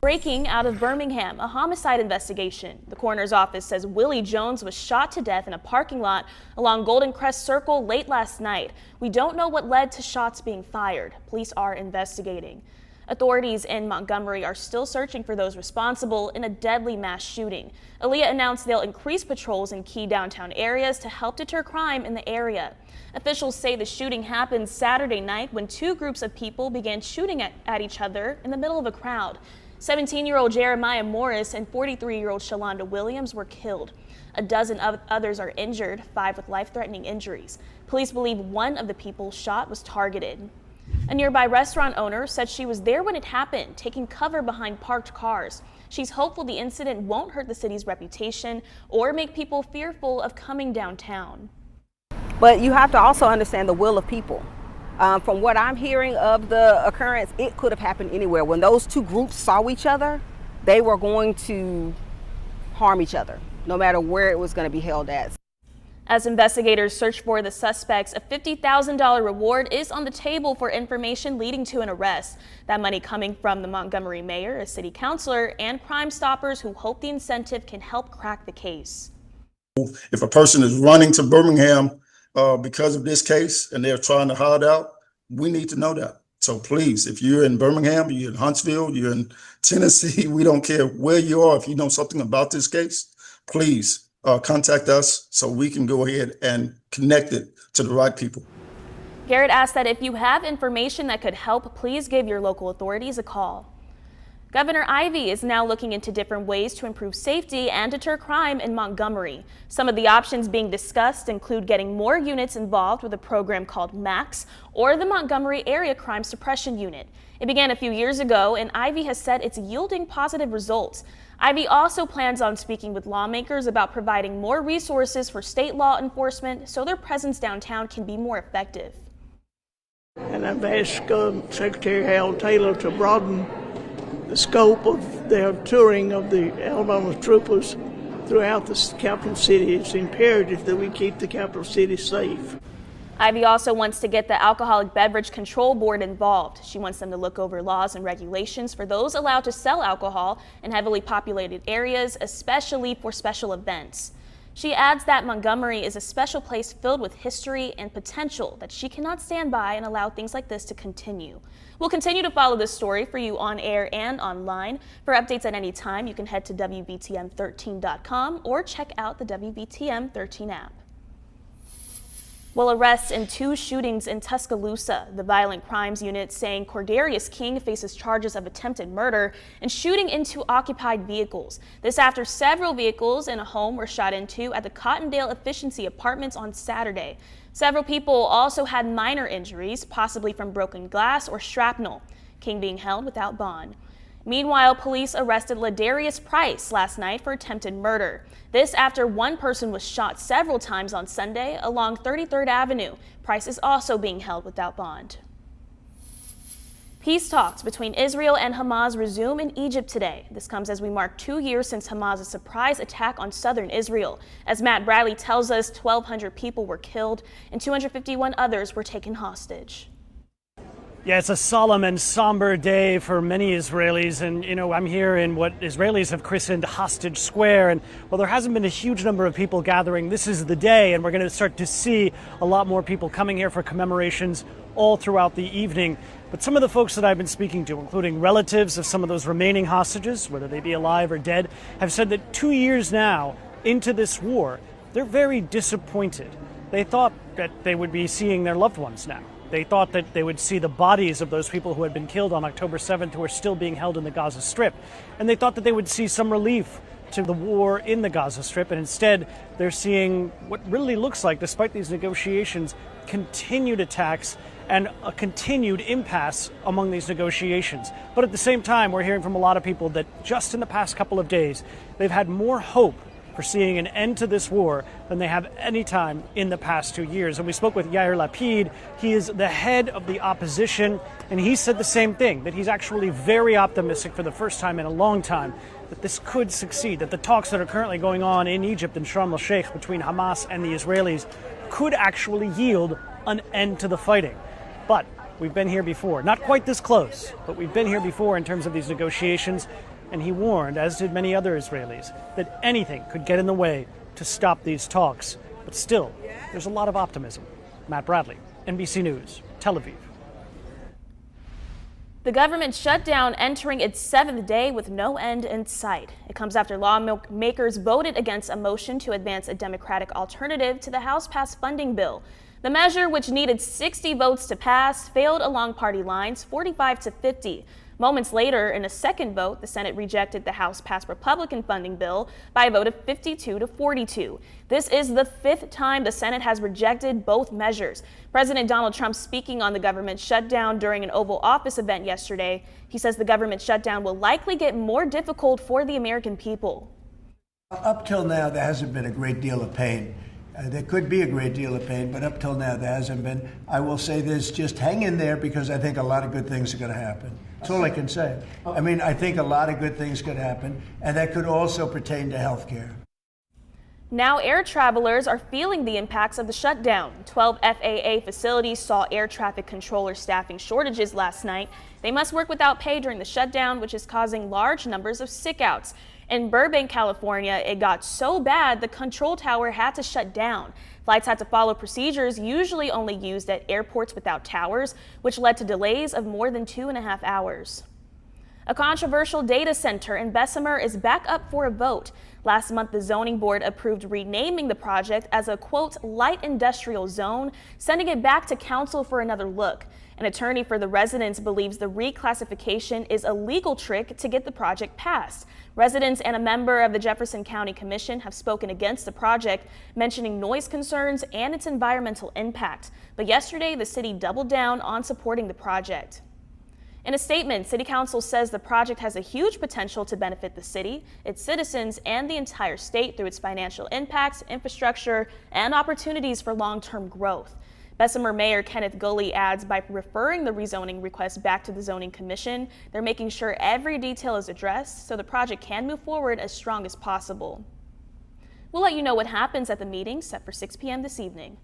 Breaking out of Birmingham, a homicide investigation. The coroner's office says Willie Jones was shot to death in a parking lot along Golden Crest Circle late last night. We don't know what led to shots being fired. Police are investigating. Authorities in Montgomery are still searching for those responsible in a deadly mass shooting. Aaliyah announced they'll increase patrols in key downtown areas to help deter crime in the area. Officials say the shooting happened Saturday night when two groups of people began shooting at each other in the middle of a crowd. 17-year-old Jeremiah Morris and 43-year-old Shalonda Williams were killed. A dozen others are injured, 5 with life-threatening injuries. Police believe one of the people shot was targeted. A nearby restaurant owner said she was there when it happened, taking cover behind parked cars. She's hopeful the incident won't hurt the city's reputation or make people fearful of coming downtown. But you have to also understand the will of people. From what I'm hearing of the occurrence, it could have happened anywhere. When those two groups saw each other, they were going to harm each other, no matter where it was going to be held at. As investigators search for the suspects, a $50,000 reward is on the table for information leading to an arrest. That money coming from the Montgomery mayor, a city councilor, and Crime Stoppers who hope the incentive can help crack the case. If a person is running to Birmingham because of this case and they're trying to hide out, we need to know that. So please, if you're in Birmingham, you're in Huntsville, you're in Tennessee, we don't care where you are. If you know something about this case, please contact us so we can go ahead and connect it to the right people. Garrett asked that if you have information that could help, please give your local authorities a call. Governor Ivey is now looking into different ways to improve safety and deter crime in Montgomery. Some of the options being discussed include getting more units involved with a program called MAX or the Montgomery Area Crime Suppression Unit. It began a few years ago, and Ivey has said it's yielding positive results. Ivey also plans on speaking with lawmakers about providing more resources for state law enforcement so their presence downtown can be more effective. And I've asked Secretary Hal Taylor to broaden the scope of their touring of the Alabama troopers throughout the capital city. It's imperative that we keep the capital city safe. Ivey also wants to get the Alcoholic Beverage Control Board involved. She wants them to look over laws and regulations for those allowed to sell alcohol in heavily populated areas, especially for special events. She adds that Montgomery is a special place filled with history and potential that she cannot stand by and allow things like this to continue. We'll continue to follow this story for you on air and online. For updates at any time, you can head to WBTM13.com or check out the WBTM 13 app. Well, arrests in 2 shootings in Tuscaloosa. The Violent Crimes Unit saying Cordarius King faces charges of attempted murder and shooting into occupied vehicles. This after several vehicles in a home were shot into at the Cottondale Efficiency Apartments on Saturday. Several people also had minor injuries, possibly from broken glass or shrapnel. King being held without bond. Meanwhile, police arrested Ladarius Price last night for attempted murder. This after one person was shot several times on Sunday along 33rd Avenue. Price is also being held without bond. Peace talks between Israel and Hamas resume in Egypt today. This comes as we mark 2 years since Hamas' surprise attack on southern Israel. As Matt Bradley tells us, 1,200 people were killed and 251 others were taken hostage. Yeah, it's a solemn and somber day for many Israelis. And, I'm here in what Israelis have christened Hostage Square. And while there hasn't been a huge number of people gathering, this is the day. And we're going to start to see a lot more people coming here for commemorations all throughout the evening. But some of the folks that I've been speaking to, including relatives of some of those remaining hostages, whether they be alive or dead, have said that 2 years now into this war, they're very disappointed. They thought that they would be seeing their loved ones now. They thought that they would see the bodies of those people who had been killed on October 7th who are still being held in the Gaza Strip. And they thought that they would see some relief to the war in the Gaza Strip. And instead, they're seeing what really looks like, despite these negotiations, continued attacks and a continued impasse among these negotiations. But at the same time, we're hearing from a lot of people that just in the past couple of days, they've had more hope for seeing an end to this war than they have any time in the past 2 years. And we spoke with Yair Lapid. He is the head of the opposition, and he said the same thing, that he's actually very optimistic for the first time in a long time that this could succeed, that the talks that are currently going on in Egypt and Sharm el-Sheikh between Hamas and the Israelis could actually yield an end to the fighting. But we've been here before, not quite this close, but we've been here before in terms of these negotiations. And he warned, as did many other Israelis, that anything could get in the way to stop these talks. But still, there's a lot of optimism. Matt Bradley, NBC News, Tel Aviv. The government shutdown entering its 7th day with no end in sight. It comes after lawmakers voted against a motion to advance a Democratic alternative to the House-passed funding bill. The measure, which needed 60 votes to pass, failed along party lines 45-50. Moments later, in a second vote, the Senate rejected the House-passed Republican funding bill by a vote of 52-42. This is the 5th time the Senate has rejected both measures. President Donald Trump speaking on the government shutdown during an Oval Office event yesterday. He says the government shutdown will likely get more difficult for the American people. Up till now, there hasn't been a great deal of pain. There could be a great deal of pain, but up till now, there hasn't been. I will say this, just hang in there, because I think a lot of good things are going to happen. That's all I can say. I mean, I think a lot of good things could happen, and that could also pertain to health care. Now air travelers are feeling the impacts of the shutdown. 12 FAA facilities saw air traffic controller staffing shortages last night. They must work without pay during the shutdown, which is causing large numbers of sick-outs. In Burbank, California, it got so bad the control tower had to shut down. Flights had to follow procedures usually only used at airports without towers, which led to delays of more than 2.5 hours. A controversial data center in Bessemer is back up for a vote. Last month, the zoning board approved renaming the project as a, quote, light industrial zone, sending it back to council for another look. An attorney for the residents believes the reclassification is a legal trick to get the project passed. Residents and a member of the Jefferson County Commission have spoken against the project, mentioning noise concerns and its environmental impact. But yesterday, the city doubled down on supporting the project. In a statement, City Council says the project has a huge potential to benefit the city, its citizens, and the entire state through its financial impacts, infrastructure, and opportunities for long-term growth. Bessemer Mayor Kenneth Gulley adds by referring the rezoning request back to the Zoning Commission, they're making sure every detail is addressed so the project can move forward as strong as possible. We'll let you know what happens at the meeting set for 6 p.m. this evening.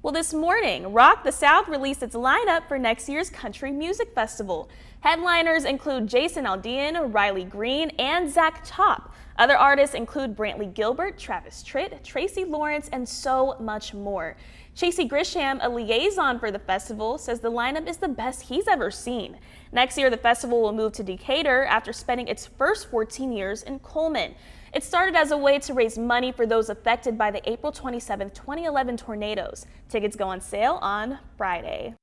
Well, this morning, Rock the South released its lineup for next year's Country Music Festival. Headliners include Jason Aldean, Riley Green, and Zach Top. Other artists include Brantley Gilbert, Travis Tritt, Tracy Lawrence, and so much more. Chasey Grisham, a liaison for the festival, says the lineup is the best he's ever seen. Next year, the festival will move to Decatur after spending its first 14 years in Coleman. It started as a way to raise money for those affected by the April 27, 2011 tornadoes. Tickets go on sale on Friday.